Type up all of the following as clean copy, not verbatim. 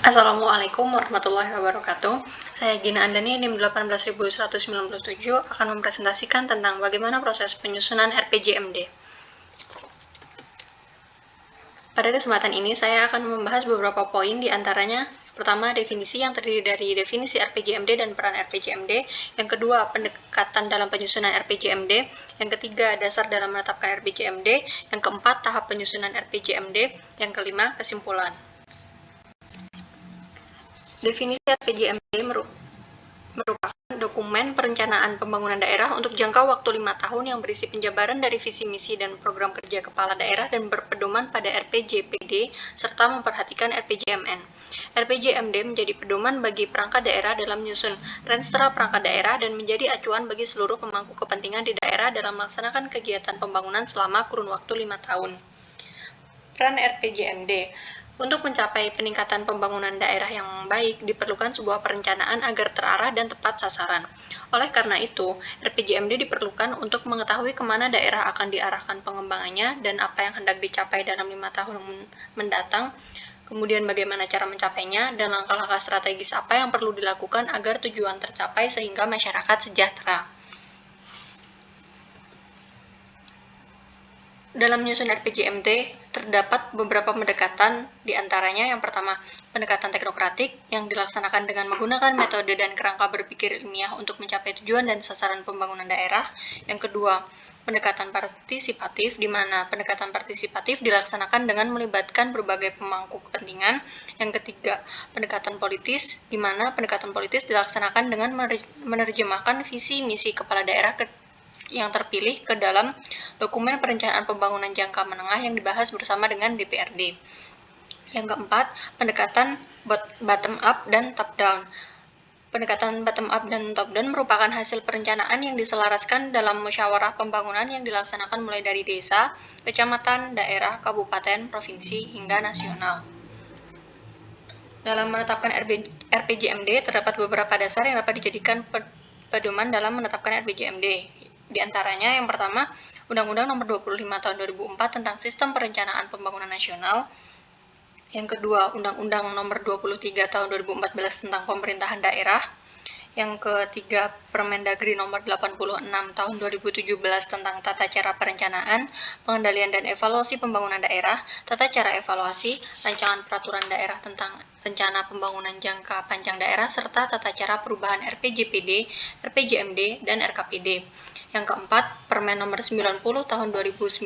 Assalamualaikum warahmatullahi wabarakatuh. Saya Gina Andani, NIM 18197, akan mempresentasikan tentang bagaimana proses penyusunan RPJMD. Pada kesempatan ini, saya akan membahas beberapa poin, di antaranya pertama, definisi yang terdiri dari definisi RPJMD dan peran RPJMD. Yang kedua, pendekatan dalam penyusunan RPJMD. Yang ketiga, dasar dalam menetapkan RPJMD. Yang keempat, tahap penyusunan RPJMD. Yang kelima, kesimpulan. Definisi RPJMD merupakan dokumen perencanaan pembangunan daerah untuk jangka waktu 5 tahun yang berisi penjabaran dari visi misi dan program kerja kepala daerah dan berpedoman pada RPJPD serta memperhatikan RPJMN. RPJMD menjadi pedoman bagi perangkat daerah dalam menyusun renstra perangkat daerah dan menjadi acuan bagi seluruh pemangku kepentingan di daerah dalam melaksanakan kegiatan pembangunan selama kurun waktu 5 tahun. Peran RPJMD. Untuk mencapai peningkatan pembangunan daerah yang baik, diperlukan sebuah perencanaan agar terarah dan tepat sasaran. Oleh karena itu, RPJMD diperlukan untuk mengetahui kemana daerah akan diarahkan pengembangannya dan apa yang hendak dicapai dalam 5 tahun mendatang, kemudian bagaimana cara mencapainya, dan langkah-langkah strategis apa yang perlu dilakukan agar tujuan tercapai sehingga masyarakat sejahtera. Dalam menyusun RPJMD, terdapat beberapa pendekatan, di antaranya yang pertama, pendekatan teknokratik yang dilaksanakan dengan menggunakan metode dan kerangka berpikir ilmiah untuk mencapai tujuan dan sasaran pembangunan daerah. Yang kedua, pendekatan partisipatif, di mana pendekatan partisipatif dilaksanakan dengan melibatkan berbagai pemangku kepentingan. Yang ketiga, pendekatan politis, di mana pendekatan politis dilaksanakan dengan menerjemahkan visi misi kepala daerah yang terpilih ke dalam dokumen perencanaan pembangunan jangka menengah yang dibahas bersama dengan DPRD. Yang keempat, pendekatan bottom up dan top down. Pendekatan bottom up dan top down merupakan hasil perencanaan yang diselaraskan dalam musyawarah pembangunan yang dilaksanakan mulai dari desa, kecamatan, daerah, kabupaten, provinsi, hingga nasional. Dalam menetapkan RPJMD, terdapat beberapa dasar yang dapat dijadikan pedoman dalam menetapkan RPJMD. Di antaranya, yang pertama, Undang-Undang Nomor 25 Tahun 2004 tentang Sistem Perencanaan Pembangunan Nasional. Yang kedua, Undang-Undang Nomor 23 Tahun 2014 tentang Pemerintahan Daerah. Yang ketiga, Permendagri Nomor 86 Tahun 2017 tentang Tata Cara Perencanaan, Pengendalian dan Evaluasi Pembangunan Daerah, Tata Cara Evaluasi, Rancangan Peraturan Daerah tentang Rencana Pembangunan Jangka Panjang Daerah, serta Tata Cara Perubahan RPJPD, RPJMD, dan RKPD. Yang keempat, Permen Nomor 90 Tahun 2019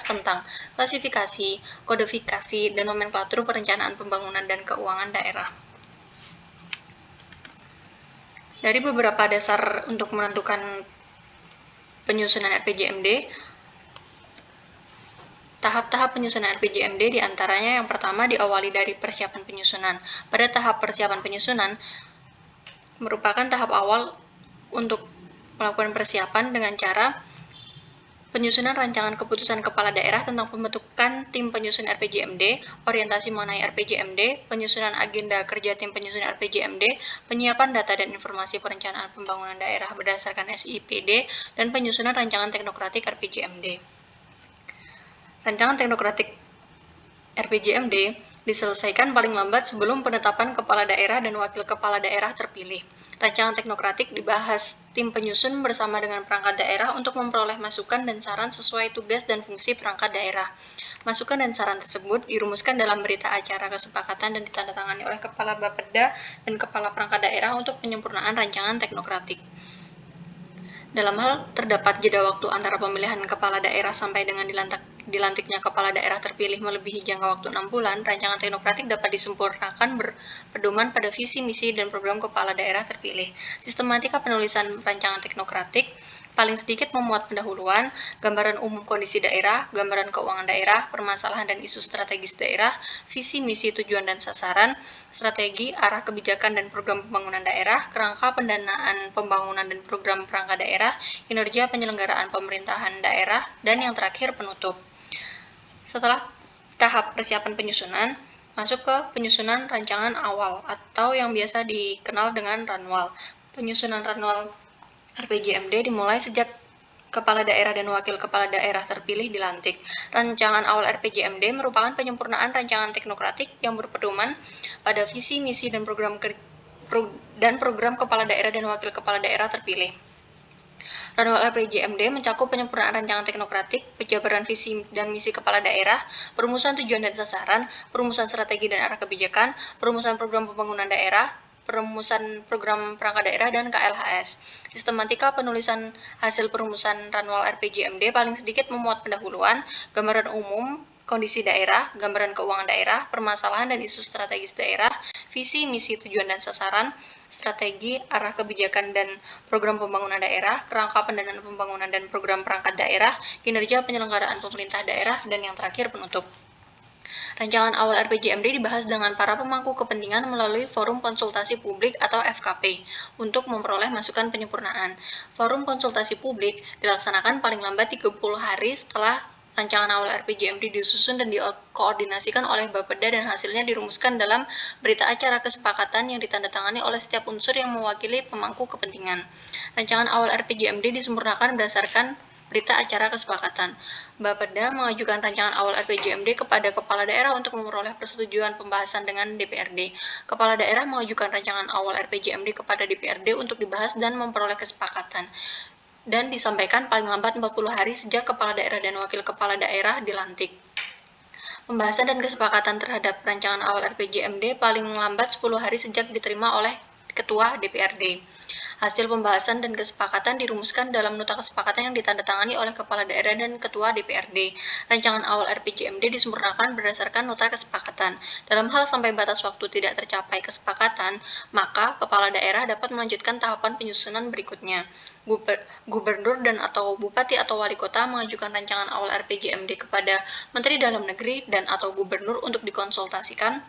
tentang klasifikasi, kodifikasi, dan nomenklatur perencanaan pembangunan dan keuangan daerah. Dari beberapa dasar untuk menentukan penyusunan RPJMD, tahap-tahap penyusunan RPJMD diantaranya yang pertama diawali dari persiapan penyusunan. Pada tahap persiapan penyusunan merupakan tahap awal untuk melakukan persiapan dengan cara penyusunan rancangan keputusan kepala daerah tentang pembentukan tim penyusun RPJMD, orientasi mengenai RPJMD, penyusunan agenda kerja tim penyusun RPJMD, penyiapan data dan informasi perencanaan pembangunan daerah berdasarkan SIPD, dan penyusunan rancangan teknokratik RPJMD. Rancangan teknokratik RPJMD diselesaikan paling lambat sebelum penetapan kepala daerah dan wakil kepala daerah terpilih. Rancangan teknokratik dibahas tim penyusun bersama dengan perangkat daerah untuk memperoleh masukan dan saran sesuai tugas dan fungsi perangkat daerah. Masukan dan saran tersebut dirumuskan dalam berita acara kesepakatan dan ditandatangani oleh Kepala Bapeda dan Kepala Perangkat Daerah untuk penyempurnaan rancangan teknokratik. Dalam hal terdapat jeda waktu antara pemilihan kepala daerah sampai dengan dilantiknya kepala daerah terpilih melebihi jangka waktu 6 bulan, rancangan teknokratik dapat disempurnakan berpedoman pada visi, misi, dan program kepala daerah terpilih. Sistematika penulisan rancangan teknokratik paling sedikit memuat pendahuluan, gambaran umum kondisi daerah, gambaran keuangan daerah, permasalahan dan isu strategis daerah, visi, misi, tujuan dan sasaran, strategi, arah kebijakan dan program pembangunan daerah, kerangka pendanaan pembangunan dan program perangkat daerah, kinerja penyelenggaraan pemerintahan daerah, dan yang terakhir penutup. Setelah tahap persiapan penyusunan, masuk ke penyusunan rancangan awal atau yang biasa dikenal dengan ranwal. Penyusunan ranwal RPJMD dimulai sejak kepala daerah dan wakil kepala daerah terpilih dilantik. Rancangan awal RPJMD merupakan penyempurnaan rancangan teknokratik yang berpedoman pada visi, misi, dan program kepala daerah dan wakil kepala daerah terpilih. Rancangan RPJMD mencakup penyempurnaan rancangan teknokratik, penjabaran visi dan misi kepala daerah, perumusan tujuan dan sasaran, perumusan strategi dan arah kebijakan, perumusan program pembangunan daerah, perumusan program perangkat daerah, dan KLHS. Sistematika penulisan hasil perumusan Ranwal RPJMD paling sedikit memuat pendahuluan, gambaran umum, kondisi daerah, gambaran keuangan daerah, permasalahan dan isu strategis daerah, visi, misi, tujuan dan sasaran, strategi, arah kebijakan dan program pembangunan daerah, kerangka pendanaan pembangunan dan program perangkat daerah, kinerja penyelenggaraan pemerintah daerah, dan yang terakhir penutup. Rancangan awal RPJMD dibahas dengan para pemangku kepentingan melalui Forum Konsultasi Publik atau FKP untuk memperoleh masukan penyempurnaan. Forum konsultasi publik dilaksanakan paling lambat 30 hari setelah rancangan awal RPJMD disusun dan dikoordinasikan oleh Bapeda dan hasilnya dirumuskan dalam berita acara kesepakatan yang ditandatangani oleh setiap unsur yang mewakili pemangku kepentingan. Rancangan awal RPJMD disempurnakan berdasarkan berita acara kesepakatan. Bapeda mengajukan rancangan awal RPJMD kepada Kepala Daerah untuk memperoleh persetujuan pembahasan dengan DPRD. Kepala Daerah mengajukan rancangan awal RPJMD kepada DPRD untuk dibahas dan memperoleh kesepakatan. Dan disampaikan paling lambat 40 hari sejak Kepala Daerah dan Wakil Kepala Daerah dilantik. Pembahasan dan kesepakatan terhadap rancangan awal RPJMD paling lambat 10 hari sejak diterima oleh Ketua DPRD. Hasil pembahasan dan kesepakatan dirumuskan dalam nota kesepakatan yang ditandatangani oleh Kepala Daerah dan Ketua DPRD. Rancangan awal RPJMD disempurnakan berdasarkan nota kesepakatan. Dalam hal sampai batas waktu tidak tercapai kesepakatan, maka Kepala Daerah dapat melanjutkan tahapan penyusunan berikutnya. Gubernur dan atau Bupati atau Wali Kota mengajukan rancangan awal RPJMD kepada Menteri Dalam Negeri dan atau Gubernur untuk dikonsultasikan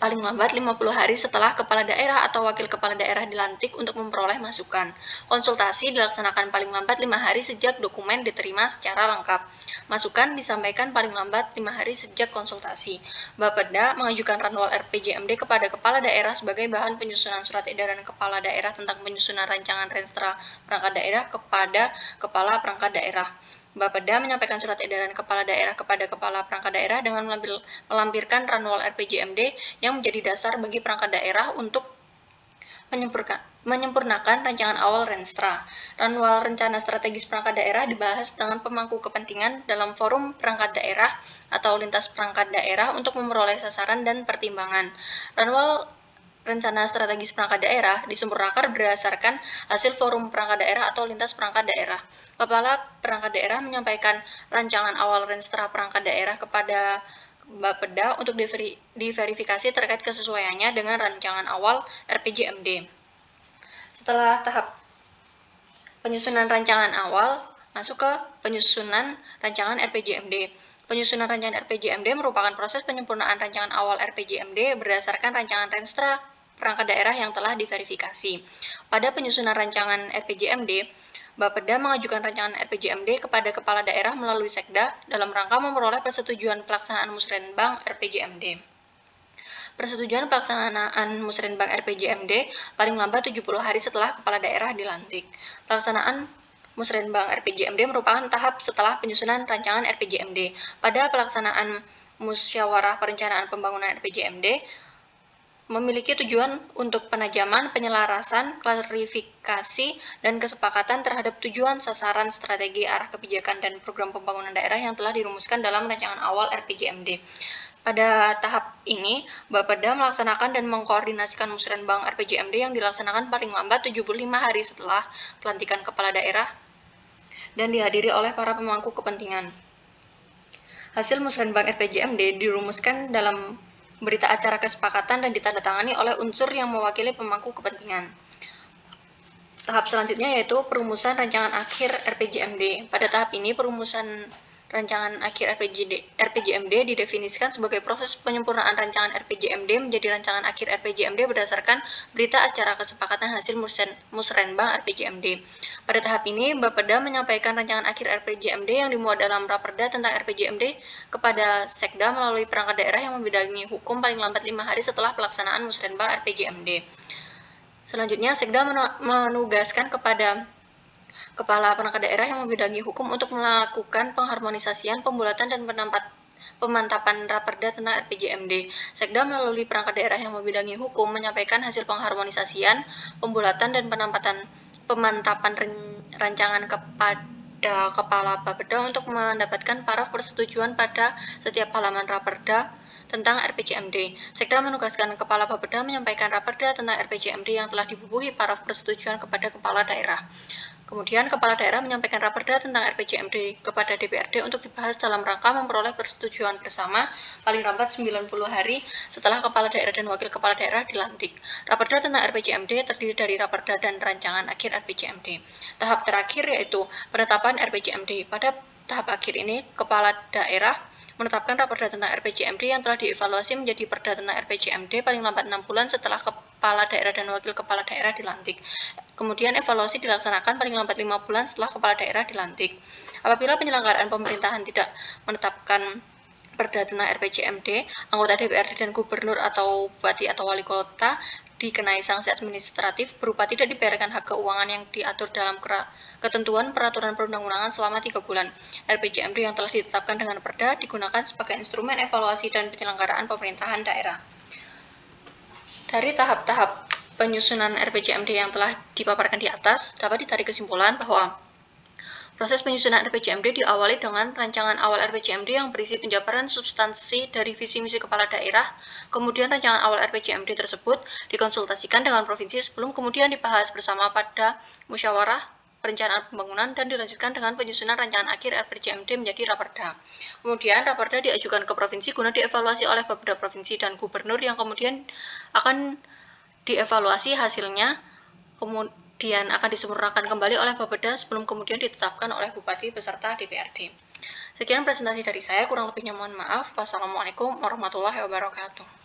paling lambat 50 hari setelah Kepala Daerah atau Wakil Kepala Daerah dilantik untuk memperoleh masukan. Konsultasi dilaksanakan paling lambat 5 hari sejak dokumen diterima secara lengkap. Masukan disampaikan paling lambat 5 hari sejak konsultasi. Bapeda mengajukan Ranwal RPJMD kepada Kepala Daerah sebagai bahan penyusunan surat edaran Kepala Daerah tentang penyusunan rancangan Renstra Perangkat Daerah kepada Kepala Perangkat Daerah. Bapeda menyampaikan surat edaran Kepala Daerah kepada Kepala Perangkat Daerah dengan melampirkan Ranwal RPJMD yang menjadi dasar bagi perangkat daerah untuk menyempurnakan rancangan awal Renstra. Ranwal Rencana Strategis Perangkat Daerah dibahas dengan pemangku kepentingan dalam forum perangkat daerah atau lintas perangkat daerah untuk memperoleh sasaran dan pertimbangan. Ranwal Rencana Strategis Perangkat Daerah disempurnakan berdasarkan hasil forum perangkat daerah atau lintas perangkat daerah. Kepala Perangkat Daerah menyampaikan rancangan awal Renstra Perangkat Daerah kepada Bapeda untuk diverifikasi terkait kesesuaiannya dengan rancangan awal RPJMD. Setelah tahap penyusunan rancangan awal, masuk ke penyusunan rancangan RPJMD. Penyusunan rancangan RPJMD merupakan proses penyempurnaan rancangan awal RPJMD berdasarkan rancangan Renstra Perangkat Daerah yang telah diverifikasi. Pada penyusunan rancangan RPJMD, Bapeda mengajukan rancangan RPJMD kepada Kepala Daerah melalui Sekda dalam rangka memperoleh persetujuan pelaksanaan Musrenbang RPJMD. Persetujuan pelaksanaan Musrenbang RPJMD paling lambat 70 hari setelah Kepala Daerah dilantik. Pelaksanaan Musrenbang RPJMD merupakan tahap setelah penyusunan rancangan RPJMD. Pada pelaksanaan Musyawarah Perencanaan Pembangunan RPJMD, memiliki tujuan untuk penajaman, penyelarasan, klarifikasi, dan kesepakatan terhadap tujuan, sasaran, strategi, arah kebijakan, dan program pembangunan daerah yang telah dirumuskan dalam rancangan awal RPJMD. Pada tahap ini, Bapeda melaksanakan dan mengkoordinasikan Musrenbang RPJMD yang dilaksanakan paling lambat 75 hari setelah pelantikan Kepala Daerah dan dihadiri oleh para pemangku kepentingan. Hasil Musrenbang RPJMD dirumuskan dalam berita acara kesepakatan dan ditandatangani oleh unsur yang mewakili pemangku kepentingan. Tahap selanjutnya yaitu perumusan rancangan akhir RPJMD. Pada tahap ini, perumusan rancangan akhir RPJMD didefinisikan sebagai proses penyempurnaan rancangan RPJMD menjadi rancangan akhir RPJMD berdasarkan berita acara kesepakatan hasil Musrenbang RPJMD. Pada tahap ini, Bapeda menyampaikan rancangan akhir RPJMD yang dimuat dalam Raperda tentang RPJMD kepada Sekda melalui perangkat daerah yang membidangi hukum paling lambat 5 hari setelah pelaksanaan Musrenbang RPJMD. Selanjutnya, Sekda menugaskan kepada kepala perangkat daerah yang membidangi hukum untuk melakukan pengharmonisasian, pembulatan, dan pemantapan Raperda tentang RPJMD. Sekda melalui perangkat daerah yang membidangi hukum menyampaikan hasil pengharmonisasian, pembulatan, dan pemantapan rancangan kepada Kepala Bapeda untuk mendapatkan paraf persetujuan pada setiap halaman Raperda tentang RPJMD. Sekda menugaskan Kepala Bapeda menyampaikan Raperda tentang RPJMD yang telah dibubuhi paraf persetujuan kepada Kepala Daerah. Kemudian, Kepala Daerah menyampaikan Raperda tentang RPJMD kepada DPRD untuk dibahas dalam rangka memperoleh persetujuan bersama paling lambat 90 hari setelah Kepala Daerah dan Wakil Kepala Daerah dilantik. Raperda tentang RPJMD terdiri dari Raperda dan rancangan akhir RPJMD. Tahap terakhir yaitu penetapan RPJMD. Pada tahap akhir ini, Kepala Daerah menetapkan Raperda tentang RPJMD yang telah dievaluasi menjadi Perda tentang RPJMD paling lambat 6 bulan setelah Kepala Daerah dan Wakil Kepala Daerah dilantik. Kemudian evaluasi dilaksanakan paling lambat 5 bulan setelah Kepala Daerah dilantik. Apabila penyelenggaraan pemerintahan tidak menetapkan Perda tentang RPJMD, anggota DPRD dan gubernur atau bupati atau wali kota dikenai sanksi administratif berupa tidak dibayarkan hak keuangan yang diatur dalam ketentuan peraturan perundang-undangan selama 3 bulan. RPJMD yang telah ditetapkan dengan Perda digunakan sebagai instrumen evaluasi dan penyelenggaraan pemerintahan daerah. Dari tahap-tahap penyusunan RPJMD yang telah dipaparkan di atas, dapat ditarik kesimpulan bahwa proses penyusunan RPJMD diawali dengan rancangan awal RPJMD yang berisi penjabaran substansi dari visi misi kepala daerah. Kemudian rancangan awal RPJMD tersebut dikonsultasikan dengan provinsi sebelum kemudian dibahas bersama pada musyawarah perencanaan pembangunan dan dilanjutkan dengan penyusunan rancangan akhir RPJMD menjadi Raperda. Kemudian Raperda diajukan ke provinsi guna dievaluasi oleh Bapeda provinsi dan gubernur yang kemudian akan dievaluasi hasilnya, kemudian akan disempurnakan kembali oleh Bapeda sebelum kemudian ditetapkan oleh Bupati beserta DPRD. Sekian presentasi dari saya, kurang lebihnya mohon maaf. Wassalamualaikum warahmatullahi wabarakatuh.